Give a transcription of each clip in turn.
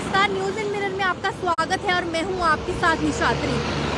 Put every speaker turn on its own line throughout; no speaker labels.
नमस्कार, news in mirror में आपका स्वागत है और मैं हूं आपके साथ निशात्री।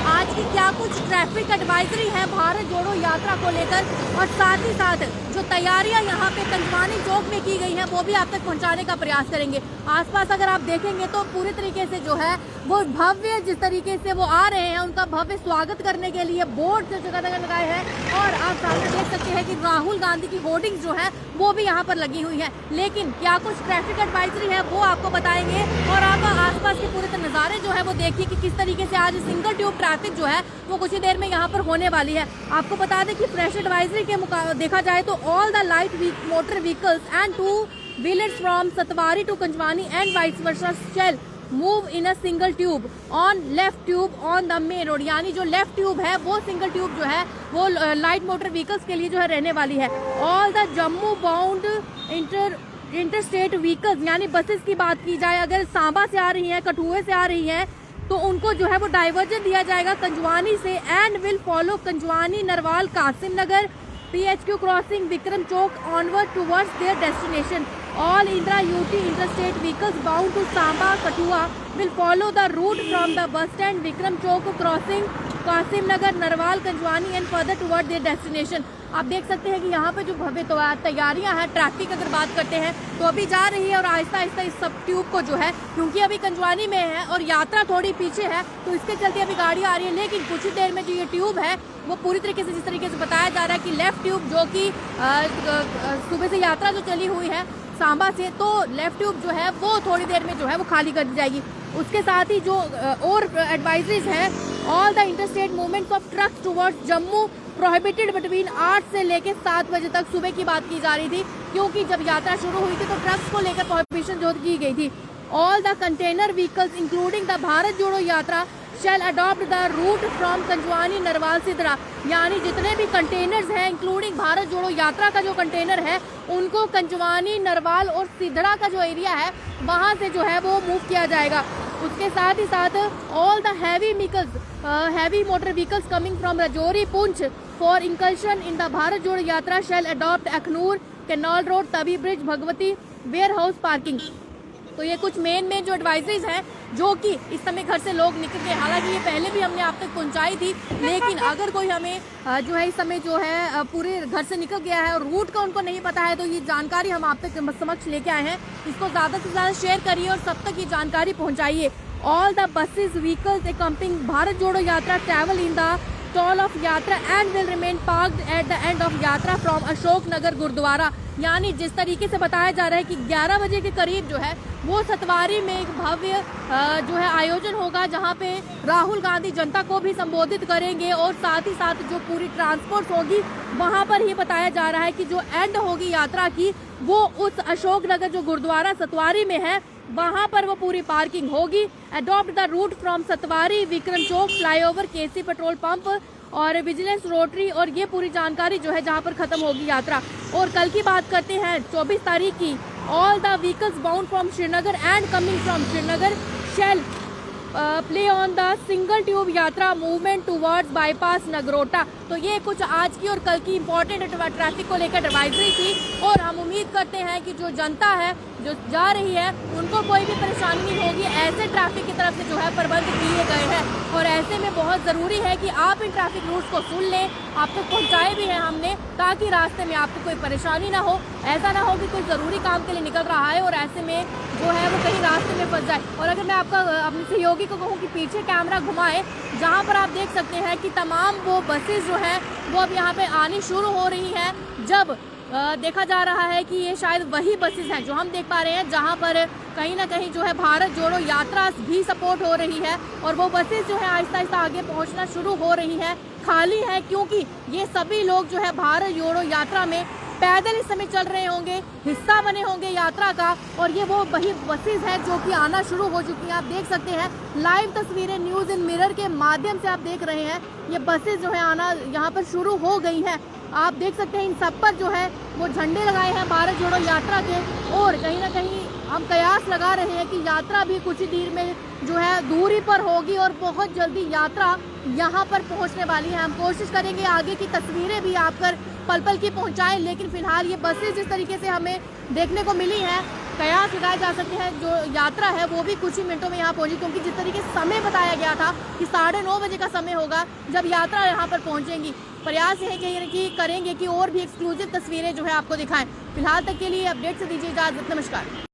आज की क्या कुछ ट्रैफिक एडवाइजरी है भारत जोड़ो यात्रा को लेकर और साथ ही साथ जो तैयारियां यहां पे कंजवानी चौक में की गई हैं वो भी आप तक पहुंचाने का प्रयास करेंगे। आसपास अगर आप देखेंगे तो पूरी तरीके से जो है वो भव्य, जिस तरीके से वो आ रहे हैं उनका भव्य स्वागत करने के लिए बोर्ड जगह जगह लगाए हैं और आप सामने देख सकते हैं कि राहुल गांधी की होर्डिंग्स जो है वो भी यहाँ पर लगी हुई है। लेकिन क्या कुछ ट्रैफिक एडवाइजरी है वो आपको बताएंगे और आप आसपास के पूरे नज़ारे जो है वो देखिए कि किस तरीके से आज सिंगल ट्यूब ट्रैफिक जो है वो कुछ ही देर में यहाँ पर होने वाली है। आपको बता दें कि फ्रेश एडवाइजरी के देखा जाए तो all the light motor vehicles and two wheelers from Satwari to Kunjwani and vice versa shall move in a single tube on left tube on the main road. यानी जो लेफ्ट ट्यूब है वो सिंगल ट्यूब जो है वो लाइट मोटर व्हीकल्स के लिए जो है रहने वाली है। All the Jammu bound interstate vehicles यानी बसेस की बात की जाए, अगर सांबा से आ रही है, कठुए से आ रही है तो उनको जो है वो डाइवर्जन दिया जाएगा कंजवानी से and will follow Kunjwani, Narwal, Qasim Nagar, PHQ crossing, Vikram Chowk onward towards their destination. All Indira UT interstate vehicles bound to Samba, Kathua will follow the route from the bus stand, Vikram Chowk crossing, Qasim Nagar, Narwal, Kunjwani and further toward their destination. आप देख सकते हैं कि यहाँ पे जो भव्य तैयारियां हैं, ट्रैफिक अगर बात करते हैं तो अभी जा रही है और आहिस्ता आहिस्ता इस सब ट्यूब को जो है, क्योंकि अभी कंजवानी में है और यात्रा थोड़ी पीछे है तो इसके चलते अभी गाड़ी आ रही है। लेकिन कुछ ही देर में जो ये ट्यूब है वो पूरी तरीके से, जिस तरीके से बताया जा रहा है कि लेफ्ट ट्यूब जो कि सुबह से यात्रा जो चली हुई है सांबा से, तो लेफ्ट ट्यूब जो है वो थोड़ी देर में जो है वो खाली कर दी जाएगी। उसके साथ ही जो और एडवाइजरीज है, all the interstate movements of trucks towards Jammu prohibited between 8 से लेकर 7 बजे तक। सुबह की बात की जा रही थी क्योंकि जब यात्रा शुरू हुई थी तो ट्रक्स को लेकर प्रोहिबिशन जो की गई थी। All the container vehicles including the Bharat Jodo Yatra shall adopt the route from Kunjwani, Narwal, Sidhra. यानी जितने भी कंटेनर्स हैं इंक्लूडिंग भारत जोड़ो यात्रा का जो कंटेनर है उनको कंजवानी, नरवाल और सिद्धड़ा का जो एरिया है वहां से जो है वो मूव किया जाएगा। उसके साथ ही साथ all the heavy motor vehicles coming from Rajouri, Poonch for inclusion in the Bharat Jodo Yatra shall adopt Akhnoor, canal road, Tawi bridge, Bhagwati warehouse parking. तो ये कुछ मेन जो एडवाइजरीज हैं जो कि इस समय घर से लोग निकल के, हालांकि ये पहले भी हमने आप तक पहुंचाई थी, लेकिन अगर कोई हमें जो है इस समय जो है पूरे घर से निकल गया है और रूट का उनको नहीं पता है तो ये जानकारी हम आप तक समक्ष लेके आए हैं। इसको ज़्यादा से ज़्यादा शेयर करिए और सब तक ये जानकारी पहुँचाइए। All the buses vehicles accompanying Bharat Jodo Yatra travel in the stall of yatra and will remain parked at the end of yatra from Ashok Nagar gurdwara. यानी जिस तरीके से बताया जा रहा है कि 11 बजे के करीब जो है वो सतवारी में एक भव्य जो है आयोजन होगा जहां पे राहुल गांधी जनता को भी संबोधित करेंगे और साथ ही साथ जो पूरी ट्रांसपोर्ट होगी वहां पर ही बताया जा रहा है कि जो एंड होगी यात्रा की वो उस अशोक नगर जो गुरुद्वारा सतवारी में है वहां पर वो पूरी पार्किंग होगी। Adopt the route from Satwari, Vikram Chowk, flyover, KC petrol pump और विजिलेंस रोटरी, और ये पूरी जानकारी जो है जहां पर खत्म होगी यात्रा। और कल की बात करते हैं 24 तारीख की, all the vehicles bound from Srinagar and coming from Srinagar shall play on the single tube yatra movement towards bypass Nagrota. तो ये कुछ आज की और कल की इंपॉर्टेंट ट्रैफिक को लेकर एडवाइजरी थी और हम उम्मीद करते हैं कि जो जनता है जो जा रही है उनको कोई भी परेशानी नहीं होगी। ऐसे ट्रैफिक की तरफ से जो है प्रबंध किए गए हैं और ऐसे में बहुत ज़रूरी है कि आप इन ट्रैफिक रूट्स को सुन लें, आप तक पहुँचाए भी हैं हमने, ताकि रास्ते में आपको कोई परेशानी ना हो। ऐसा ना हो कि कोई ज़रूरी काम के लिए निकल रहा है और ऐसे में जो है वो कहीं रास्ते में फंस जाए। और अगर मैं आपका अपने सहयोगी को कहूँ कि पीछे कैमरा घुमाए, जहाँ पर आप देख सकते हैं कि तमाम वो बसेस जो है वो अब यहाँ पे आनी शुरू हो रही हैं। जब देखा जा रहा है कि ये शायद वही बसेस हैं जो हम देख पा रहे हैं जहाँ पर कहीं ना कहीं जो है भारत जोड़ो यात्रा भी सपोर्ट हो रही है और वो बसेस जो है आहिस्ता आहिस्ता आगे पहुँचना शुरू हो रही है, खाली है, क्योंकि ये सभी लोग जो है भारत जोड़ो यात्रा में पैदल इस समय चल रहे होंगे, हिस्सा बने होंगे यात्रा का। और ये वो वही बसेस हैं जो कि आना शुरू हो चुकी हैं। आप देख सकते हैं लाइव तस्वीरें न्यूज़ इन मिरर के माध्यम से आप देख रहे हैं, ये बसेस जो है आना यहाँ पर शुरू हो गई हैं। आप देख सकते हैं इन सब पर जो है वो झंडे लगाए हैं भारत जोड़ो यात्रा के और कहीं ना कहीं हम कयास लगा रहे हैं कि यात्रा भी कुछ ही देर में जो है दूरी पर होगी और बहुत जल्दी यात्रा यहाँ पर पहुँचने वाली है। हम कोशिश करेंगे आगे की तस्वीरें भी आप पर पल पल की पहुँचाएं, लेकिन फिलहाल ये बसेस जिस तरीके से हमें देखने को मिली हैं कयास लगाए जा सकते हैं जो यात्रा है वो भी कुछ ही मिनटों में यहाँ पहुंची, क्योंकि जिस तरीके से समय बताया गया था कि 9:30 बजे का समय होगा जब यात्रा यहाँ पर पहुंचेंगी। प्रयास यह कि करेंगे कि और भी एक्सक्लूसिव तस्वीरें जो है आपको दिखाएं। फिलहाल तक के लिए अपडेट से दीजिए इजाजत, नमस्कार।